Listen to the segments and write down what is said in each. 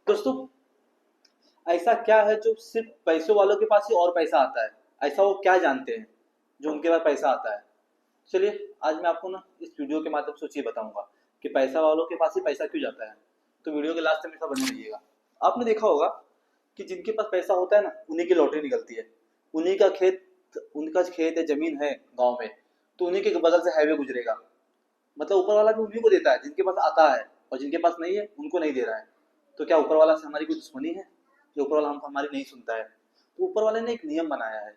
दोस्तों, ऐसा क्या है जो सिर्फ पैसों वालों के पास ही और पैसा आता है? ऐसा वो क्या जानते हैं जो उनके पास पैसा आता है? चलिए, आज मैं आपको ना इस वीडियो के माध्यम से चीज बताऊंगा कि पैसा वालों के पास ही पैसा क्यों जाता है। तो वीडियो के लास्ट में हमेशा बने रहिएगा। आपने देखा होगा कि जिनके पास पैसा होता है ना, उन्हीं की लॉटरी निकलती है। उन्हीं का खेत उनका खेत है, जमीन है गाँव में, तो उन्हीं के बगल से हाईवे गुजरेगा। मतलब ऊपर वाला भी उन्हीं को देता है जिनके पास आता है, और जिनके पास नहीं है उनको नहीं दे रहा है। तो क्या ऊपर वाला से हमारी कोई दुश्मनी है कि ऊपर वाला हम हमारी नहीं सुनता है? तो ऊपर वाले ने एक नियम बनाया है,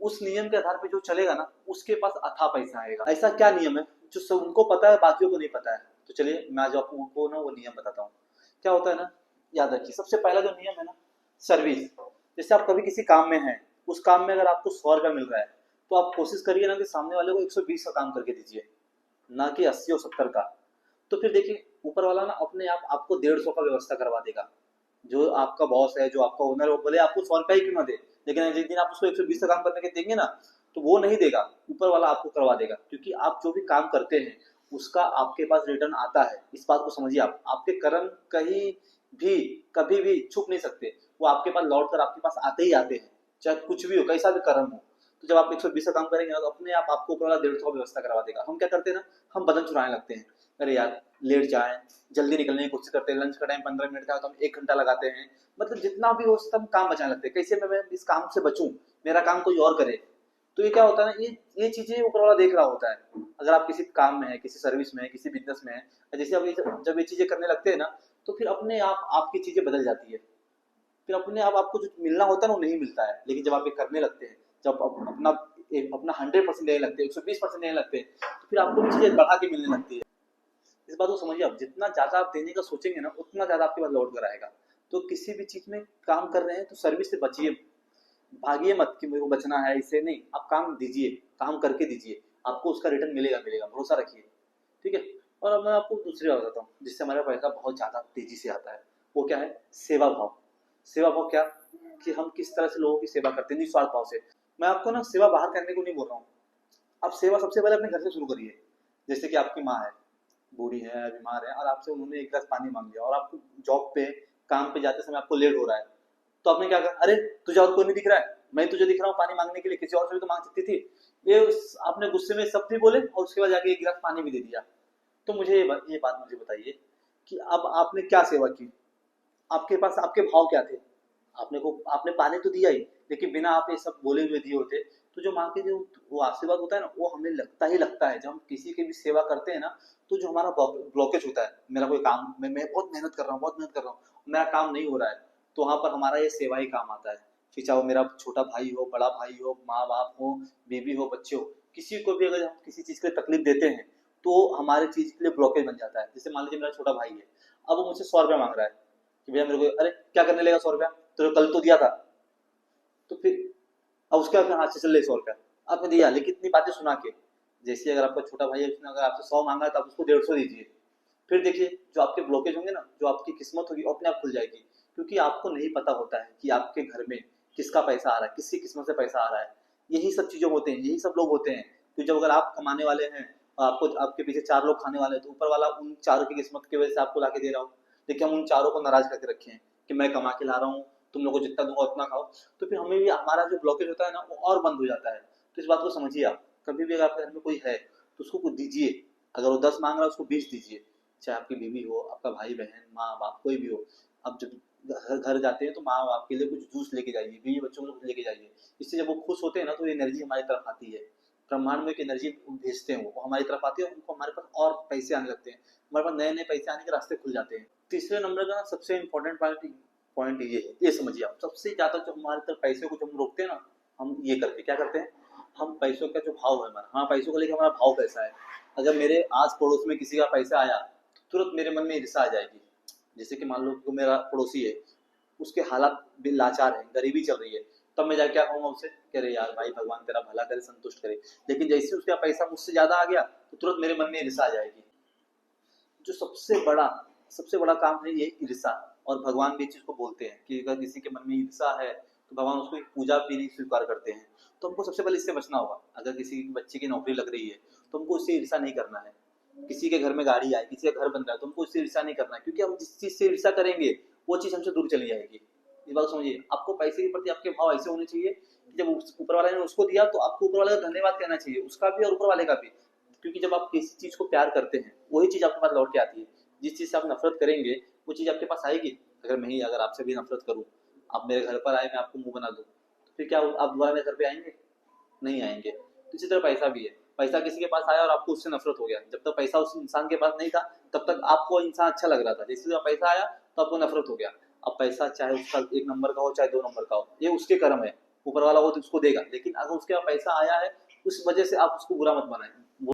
उस नियम के आधार पर जो चलेगा ना, उसके पास अथाह पैसा आएगा। ऐसा क्या नियम है जो सब उनको पता है, बाकियों को नहीं पता है? तो चलिए, मैं आज आपको ना वो नियम बताता हूँ। क्या होता है ना, याद रखिए, सबसे पहला जो नियम है ना, सर्विस। जैसे आप कभी किसी काम में हैं, उस काम में अगर आपको 100 रुपया मिल रहा है, तो आप कोशिश करिए ना कि सामने वाले को 120 का काम करके दीजिए, ना कि 80 और 70 का। तो फिर देखिए, ऊपर वाला ना अपने आप आपको 150 का व्यवस्था करवा देगा। जो आपका बॉस है, जो आपका ओनर है, वो भले आपको 100 रुपया ही क्यों ना दे, लेकिन जिस दिन आप उसको 120 का काम करने के देंगे ना, तो वो नहीं देगा, ऊपर वाला आपको करवा देगा। क्योंकि आप जो भी काम करते हैं उसका आपके पास रिटर्न आता है। इस बात को समझिए। आप आपके कर्म कहीं भी कभी भी छुप नहीं सकते, वो आपके पास लौट कर आपके पास आते ही आते हैं, चाहे कुछ भी हो, कैसा भी कर्म हो। तो जब आप 120 का काम करेंगे ना, तो अपने आप आपको ऊपर वाला 150 का व्यवस्था करवा देगा। हम क्या करते हैं ना, हम बदन चुराने लगते हैं। अरे यार, लेट जाए, जल्दी निकलने की कोशिश करते हैं। लंच का टाइम 15 मिनट का, तो हम 1 घंटा लगाते हैं। मतलब जितना भी हो सब काम बचाने लगते हैं, कैसे मैं इस काम से बचूं, मेरा काम कोई और करे। तो ये क्या होता है ना, ये चीजें ऊपर वाला देख रहा होता है। अगर आप किसी काम में है, किसी सर्विस में है, किसी बिजनेस में है, जैसे आप जब ये चीजें करने लगते हैं ना, तो फिर अपने आप आपकी चीजें बदल जाती है। फिर अपने आप आपको जो मिलना होता है ना, वो नहीं मिलता है। लेकिन जब आप ये करने लगते हैं, जब अपना अपना 100% देने लगते हैं, 120% देने लगते हैं, तो फिर आपको भी चीजें बढ़ा के मिलने लगती है। इस बात को समझिए। आप जितना ज्यादा आप देने का सोचेंगे ना, उतना ज्यादा आपके पास लौट कर आएगा। तो किसी भी चीज में काम कर रहे हैं तो सर्विस से बचिए, भागिए मत कि मेरे को बचना है इससे। नहीं, आप काम दीजिए, काम करके दीजिए, आपको उसका रिटर्न मिलेगा, भरोसा रखिए। ठीक है। और अब मैं आपको दूसरी बात बताता हूँ जिससे हमारा पैसा बहुत ज्यादा तेजी से आता है। वो क्या है? सेवा भाव। सेवा भाव क्या? कि हम किस तरह से लोगों की सेवा करते हैं निस्वार्थ भाव से। मैं आपको ना सेवा बाहर करने को नहीं बोल रहा हूँ। आप सेवा सबसे पहले अपने घर से शुरू करिए। जैसे कि आपकी माँ है, बूढ़ी है, बीमार है, और आपसे उन्होंने एक गिलास पानी मांग लिया, और आपको जॉब पे, काम पे जाते समय आपको लेट हो रहा है। तो आपने क्या कहा? अरे, तुझे और कोई नहीं दिख रहा है? मैं तुझे दिख रहा हूँ पानी मांगने के लिए, किसी और से भी तो मांग सकती थी। आपने गुस्से में सब भी बोले, और उसके बाद जाके एक गिलास पानी भी दे दिया। तो मुझे ये बात मुझे बताइए कि अब आपने क्या सेवा की? आपके पास आपके भाव क्या थे? आपने पानी तो दिया ही, लेकिन बिना आप ये सब बोले हुए दिए होते। तो जो माँ के जो वो आशीर्वाद होता है ना, वो हमें लगता ही लगता है। जब हम किसी की भी सेवा करते हैं ना, तो जो हमारा ब्लॉकेज होता है, मेरा कोई काम, मैं बहुत मेहनत कर रहा हूँ, बहुत मेहनत कर रहा हूँ, मेरा काम नहीं हो रहा है, तो वहां पर हमारा ये सेवा ही काम आता है। फिर चाहे वो मेरा छोटा भाई हो, बड़ा भाई हो, माँ बाप हो, बीवी हो, बच्चे हो, किसी को भी अगर हम किसी चीज के लिए तकलीफ देते हैं, तो हमारे चीज के लिए ब्लॉकेज बन जाता है। जैसे मान लीजिए मेरा छोटा भाई है, अब वो मुझसे 100 रुपया मांग रहा है कि भैया मेरे को। अरे, क्या करने लेगा 100 रुपया? तो कल तो दिया था। तो फिर अब उसके बाद हाथ से चल ले 100 रुपया आपने दिया, लेकिन इतनी बातें सुना के। जैसे अगर आपका छोटा भाई है, उसने अगर आपसे 100 मांगा है, तो आप उसको 150 दीजिए। फिर देखिए, जो आपके ब्लॉकेज होंगे ना, जो आपकी किस्मत होगी, वो अपने आप खुल जाएगी। क्योंकि आपको नहीं पता होता है कि आपके घर में किसका पैसा आ रहा है, किसकी किस्मत से पैसा आ रहा है। यही सब चीजें होते हैं, यही सब लोग होते हैं। तो जब अगर आप कमाने वाले हैं, और आपको आपके पीछे 4 लोग खाने वाले हैं, तो ऊपर वाला उन चारों की किस्मत की वजह से आपको लाके दे रहा हो। देखिए, हम उन चारों को नाराज करके रखे हैं कि मैं कमा के ला रहा हूँ, तुम लोग को जितना दूंगा उतना खाओ। तो फिर हमें भी हमारा जो ब्लॉकेज होता है ना, वो और बंद हो जाता है। तो इस बात को समझिए। आप कभी भी अगर आपके घर में कोई है, तो उसको कुछ दीजिए। अगर वो 10 मांग रहा है, उसको 20 दीजिए। चाहे आपकी बीवी हो, आपका भाई बहन, माँ बाप, कोई भी हो। अब जब घर जाते हैं, तो माँ बाप के लिए कुछ जूस लेके जाइए, बीवी बच्चों को कुछ लेके जाइए। इससे जब वो खुश होते हैं ना, तो ये एनर्जी हमारी तरफ आती है। ब्रह्मांड में एक एनर्जी भेजते हैं, वो हमारी तरफ आती है, उनको हमारे पास और पैसे आने लगते हैं। हमारे पास नए नए पैसे आने के रास्ते खुल जाते हैं। तीसरे नंबर का सबसे इंपॉर्टेंट पॉइंट ये है, ये समझिए आप। सबसे ज्यादा जो हमारे तरफ पैसे को जो हम रोकते हैं ना, हम ये करके क्या करते हैं, हम पैसों का जो भाव है हमारा, हाँ, पैसों को लेकर हमारा भाव कैसा है। अगर मेरे आस पड़ोस में किसी का पैसा आया, तो तुरंत मेरे मन में ईर्ष्या आ जाएगी। जैसे कि मान लो कि मेरा पड़ोसी है, उसके हालात भी लाचार है, गरीबी चल रही है, तब मैं जाके क्या कहूंगा उससे? कह रहे यार भाई, भगवान तेरा भला करे, संतुष्ट करे। लेकिन जैसे उसका पैसा मुझसे ज्यादा आ गया, तो तुरंत मेरे मन में ईर्ष्या आ जाएगी। जो सबसे बड़ा काम है ये ईर्ष्या। और भगवान भी इस चीज को बोलते हैं कि अगर किसी के मन में ईर्ष्या है, तो भगवान उसको पूजा भी नहीं स्वीकार करते हैं। तो हमको सबसे पहले इससे बचना होगा। अगर किसी बच्चे की नौकरी लग रही है, तो हमको उससे ईर्ष्या नहीं करना है। किसी के घर में गाड़ी आए, किसी का घर बन रहा है, तो हमको उससे ईर्ष्या नहीं करना है। क्योंकि हम जिस चीज से ईर्ष्या करेंगे, वो चीज़ हमसे दूर चली जाएगी। इस बात को समझिए, आपको पैसे के प्रति आपके भाव ऐसे होने चाहिए कि जब ऊपर वाले ने उसको दिया तो आपको ऊपर वाले का धन्यवाद कहना चाहिए, उसका भी और ऊपर वाले का भी। क्योंकि जब आप किसी चीज़ को प्यार करते हैं वही चीज़ आपके पास लौट के आती है। जिस चीज़ से आप नफरत करेंगे वो चीज़ आपके पास आएगी। अगर आपसे भी नफरत करूँ, आप मेरे घर पर आए, मैं आपको मुंह बना दूँ, तो फिर क्या आप दोबारा मेरे घर पे आएंगे? नहीं आएंगे। तो इसी तरह पैसा भी है। पैसा किसी के पास आया और आपको उससे नफरत हो गया, जब तक पैसा उस इंसान के पास नहीं था तब तक आपको इंसान अच्छा लग रहा था, जैसे जब पैसा आया तो आपको नफरत हो गया। अब पैसा चाहे उसका 1 नंबर का हो चाहे 2 नंबर का हो, ये उसके कर्म है, ऊपर वाला वो तो उसको देगा। लेकिन अगर उसके पास पैसा आया है उस वजह से आप उसको बुरा मत बनाए।